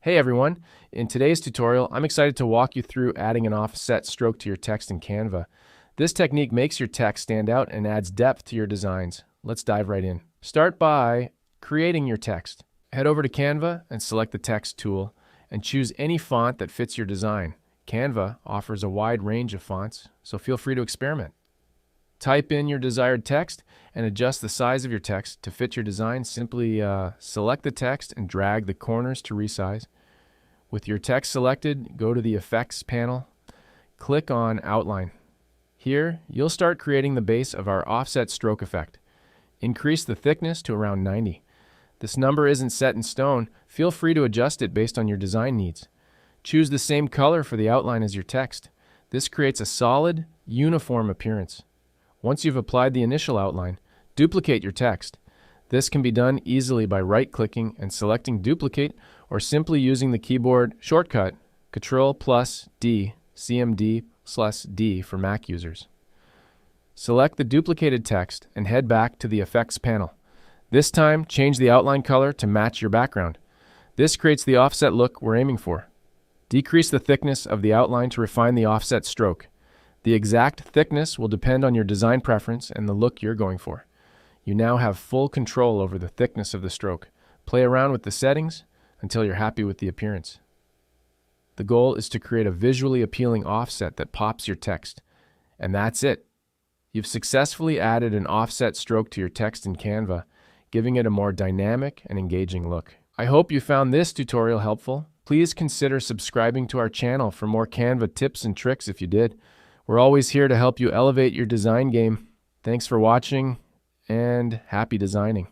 Hey everyone, in today's tutorial, I'm excited to walk you through adding an offset stroke to your text in Canva. This technique makes your text stand out and adds depth to your designs. Let's dive right in. Start by creating your text. Head over to Canva and select the text tool and choose any font that fits your design. Canva offers a wide range of fonts, so feel free to experiment. Type in your desired text and adjust the size of your text to fit your design. Simply select the text and drag the corners to resize. With your text selected, go to the Effects panel, click on Outline. Here, you'll start creating the base of our offset stroke effect. Increase the thickness to around 90. This number isn't set in stone. Feel free to adjust it based on your design needs. Choose the same color for the outline as your text. This creates a solid, uniform appearance. Once you've applied the initial outline, duplicate your text. This can be done easily by right-clicking and selecting Duplicate, or simply using the keyboard shortcut Ctrl+D, CMD+D for Mac users. Select the duplicated text and head back to the Effects panel. This time, change the outline color to match your background. This creates the offset look we're aiming for. Decrease the thickness of the outline to refine the offset stroke. The exact thickness will depend on your design preference and the look you're going for. You now have full control over the thickness of the stroke. Play around with the settings until you're happy with the appearance. The goal is to create a visually appealing offset that pops your text. And that's it. You've successfully added an offset stroke to your text in Canva, giving it a more dynamic and engaging look. I hope you found this tutorial helpful. Please consider subscribing to our channel for more Canva tips and tricks if you did. We're always here to help you elevate your design game. Thanks for watching, and happy designing.